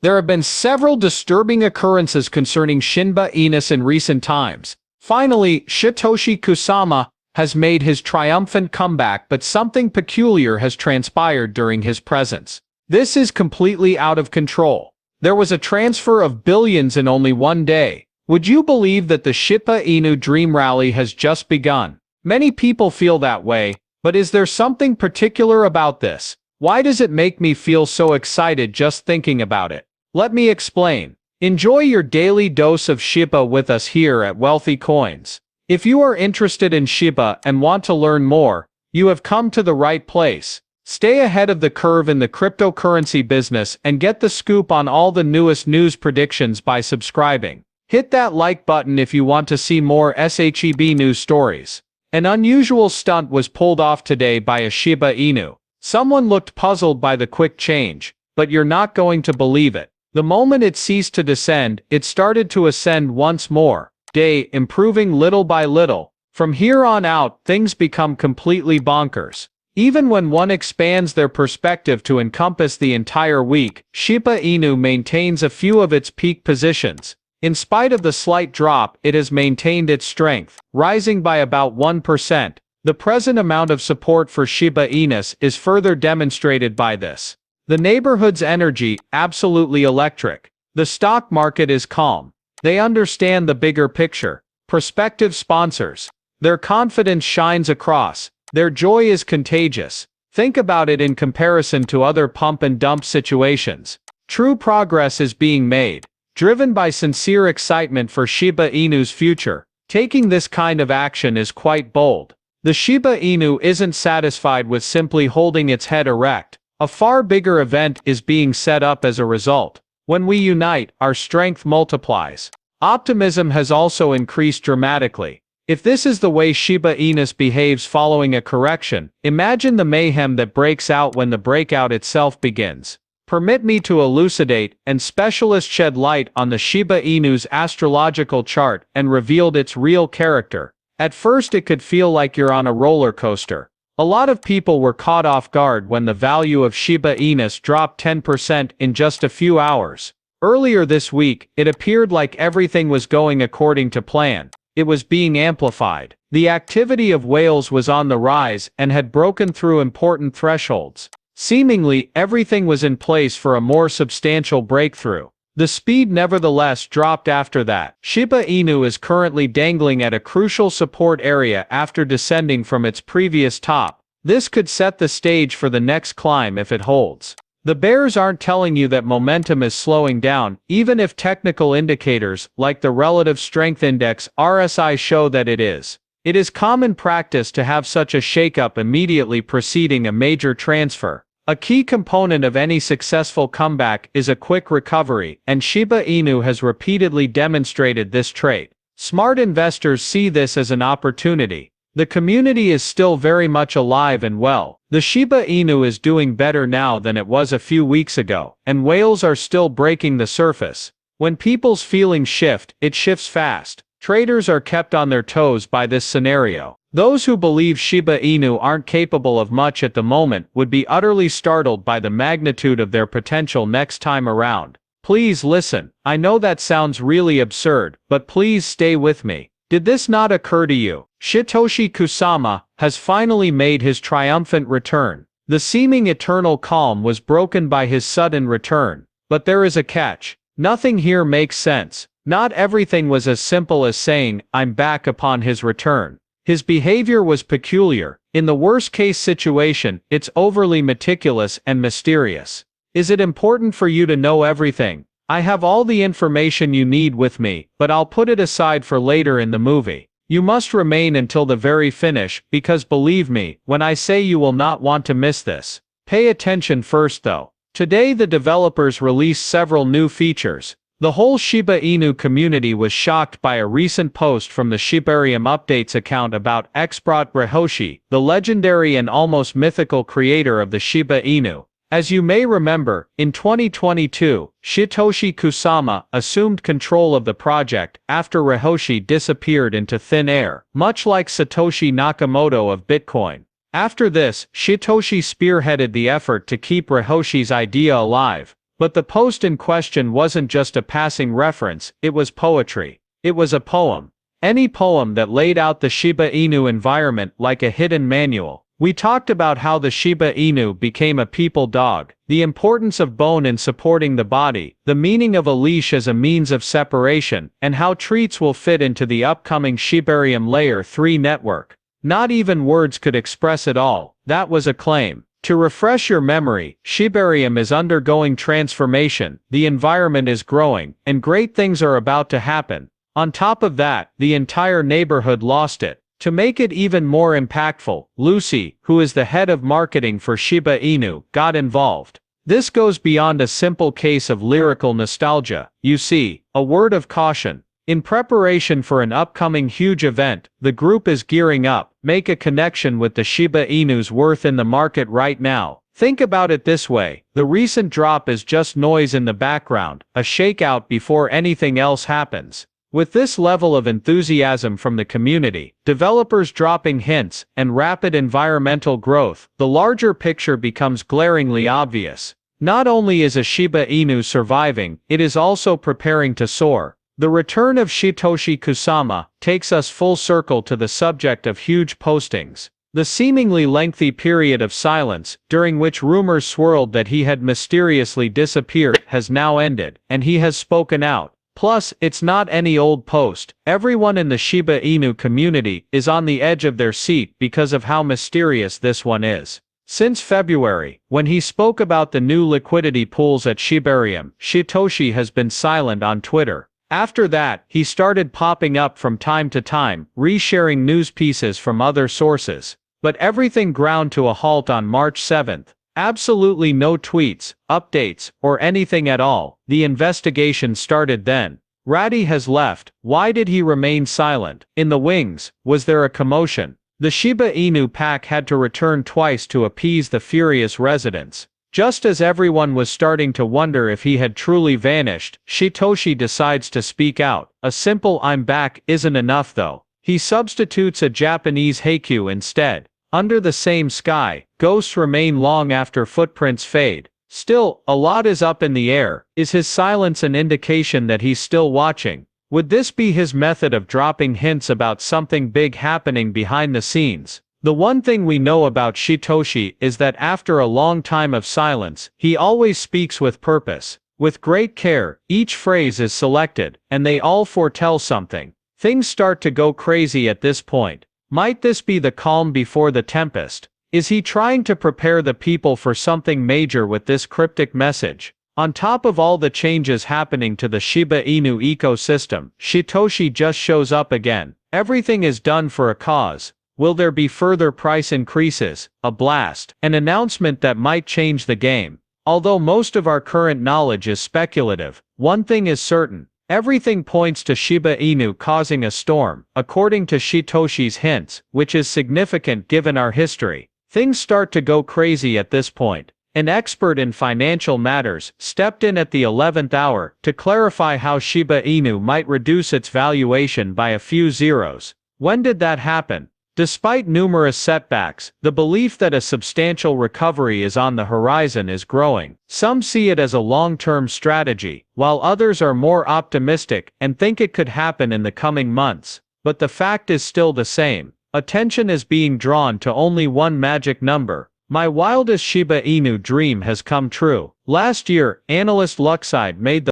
There have been several disturbing occurrences concerning Shiba Inu in recent times. Finally, Shytoshi Kusama has made his triumphant comeback, but something peculiar has transpired during his presence. This is completely out of control. There was a transfer of billions in only one day. Would you believe that the Shiba Inu dream rally has just begun? Many people feel that way, but is there something particular about this? Why does it make me feel so excited just thinking about it? Let me explain. Enjoy your daily dose of Shiba with us here at Wealthy Coins. If you are interested in Shiba and want to learn more, you have come to the right place. Stay ahead of the curve in the cryptocurrency business and get the scoop on all the newest news predictions by subscribing. Hit that like button if you want to see more SHEB news stories. An unusual stunt was pulled off today by a Shiba Inu. Someone looked puzzled by the quick change, but you're not going to believe it. The moment it ceased to descend, it started to ascend once more, improving little by little. From here on out, things become completely bonkers. Even when one expands their perspective to encompass the entire week, Shiba Inu maintains a few of its peak positions. In spite of the slight drop, it has maintained its strength, rising by about 1%. The present amount of support for Shiba Inu is further demonstrated by this. The neighborhood's energy, absolutely electric. The stock market is calm. They understand the bigger picture. Prospective sponsors. Their confidence shines across. Their joy is contagious. Think about it in comparison to other pump and dump situations. True progress is being made. Driven by sincere excitement for Shiba Inu's future, taking this kind of action is quite bold. The Shiba Inu isn't satisfied with simply holding its head erect. A far bigger event is being set up as a result. When we unite, our strength multiplies. Optimism has also increased dramatically. If this is the way Shiba Inu behaves following a correction, imagine the mayhem that breaks out when the breakout itself begins. Permit me to elucidate, and specialists shed light on the Shiba Inu's astrological chart and revealed its real character. At first it could feel like you're on a roller coaster. A lot of people were caught off guard when the value of Shiba Inu dropped 10% in just a few hours. Earlier this week, it appeared like everything was going according to plan. It was being amplified. The activity of whales was on the rise and had broken through important thresholds. Seemingly, everything was in place for a more substantial breakthrough. The speed nevertheless dropped after that. Shiba Inu is currently dangling at a crucial support area after descending from its previous top. This could set the stage for the next climb if it holds. The bears aren't telling you that momentum is slowing down, even if technical indicators, like the Relative Strength Index (RSI), show that it is. It is common practice to have such a shakeup immediately preceding a major transfer. A key component of any successful comeback is a quick recovery, and Shiba Inu has repeatedly demonstrated this trait. Smart investors see this as an opportunity. The community is still very much alive and well. The Shiba Inu is doing better now than it was a few weeks ago, and whales are still breaking the surface. When people's feelings shift, it shifts fast. Traders are kept on their toes by this scenario. Those who believe Shiba Inu aren't capable of much at the moment would be utterly startled by the magnitude of their potential next time around. Please listen. I know that sounds really absurd, but please stay with me. Did this not occur to you? Shytoshi Kusama has finally made his triumphant return. The seeming eternal calm was broken by his sudden return. But there is a catch. Nothing here makes sense. Not everything was as simple as saying, "I'm back" upon his return. His behavior was peculiar. In the worst-case situation, it's overly meticulous and mysterious. Is it important for you to know everything? I have all the information you need with me, but I'll put it aside for later in the movie. You must remain until the very finish, because believe me, when I say you will not want to miss this. Pay attention first though. Today the developers released several new features. The whole Shiba Inu community was shocked by a recent post from the Shibarium Updates account about Expert Ryoshi, the legendary and almost mythical creator of the Shiba Inu. As you may remember, in 2022, Shytoshi Kusama assumed control of the project after Ryoshi disappeared into thin air, much like Satoshi Nakamoto of Bitcoin. After this, Shytoshi spearheaded the effort to keep Ryoshi's idea alive. But the post in question wasn't just a passing reference, it was poetry. It was a poem. Any poem that laid out the Shiba Inu environment like a hidden manual. We talked about how the Shiba Inu became a people dog, the importance of bone in supporting the body, the meaning of a leash as a means of separation, and how treats will fit into the upcoming Shibarium Layer 3 network. Not even words could express it all. That was a claim. To refresh your memory, Shibarium is undergoing transformation, the environment is growing, and great things are about to happen. On top of that, the entire neighborhood lost it. To make it even more impactful, Lucy, who is the head of marketing for Shiba Inu, got involved. This goes beyond a simple case of lyrical nostalgia. You see, a word of caution. In preparation for an upcoming huge event, the group is gearing up. Make a connection with the Shiba Inu's worth in the market right now. Think about it this way, the recent drop is just noise in the background, a shakeout before anything else happens. With this level of enthusiasm from the community, developers dropping hints, and rapid environmental growth, the larger picture becomes glaringly obvious. Not only is a Shiba Inu surviving, it is also preparing to soar. The return of Shytoshi Kusama takes us full circle to the subject of huge postings. The seemingly lengthy period of silence, during which rumors swirled that he had mysteriously disappeared, has now ended, and he has spoken out. Plus, it's not any old post. Everyone in the Shiba Inu community is on the edge of their seat because of how mysterious this one is. Since February, when he spoke about the new liquidity pools at Shibarium, Shytoshi has been silent on Twitter. After that, he started popping up from time to time, resharing news pieces from other sources. But everything ground to a halt on March 7th. Absolutely no tweets, updates, or anything at all. The investigation started then. Ratty has left. Why did he remain silent? In the wings, was there a commotion? The Shiba Inu pack had to return twice to appease the furious residents. Just as everyone was starting to wonder if he had truly vanished, Shytoshi decides to speak out. A simple "I'm back" isn't enough though. He substitutes a Japanese haiku instead. Under the same sky, ghosts remain long after footprints fade. Still, a lot is up in the air. Is his silence an indication that he's still watching? Would this be his method of dropping hints about something big happening behind the scenes? The one thing we know about Shytoshi is that after a long time of silence, he always speaks with purpose. With great care, each phrase is selected, and they all foretell something. Things start to go crazy at this point. Might this be the calm before the tempest? Is he trying to prepare the people for something major with this cryptic message? On top of all the changes happening to the Shiba Inu ecosystem, Shytoshi just shows up again. Everything is done for a cause. Will there be further price increases, a blast, an announcement that might change the game? Although most of our current knowledge is speculative, one thing is certain. Everything points to Shiba Inu causing a storm, according to Shytoshi's hints, which is significant given our history. Things start to go crazy at this point. An expert in financial matters stepped in at the 11th hour to clarify how Shiba Inu might reduce its valuation by a few zeros. When did that happen? Despite numerous setbacks, the belief that a substantial recovery is on the horizon is growing. Some see it as a long-term strategy, while others are more optimistic and think it could happen in the coming months. But the fact is still the same. Attention is being drawn to only one magic number. My wildest Shiba Inu dream has come true. Last year, analyst Luxide made the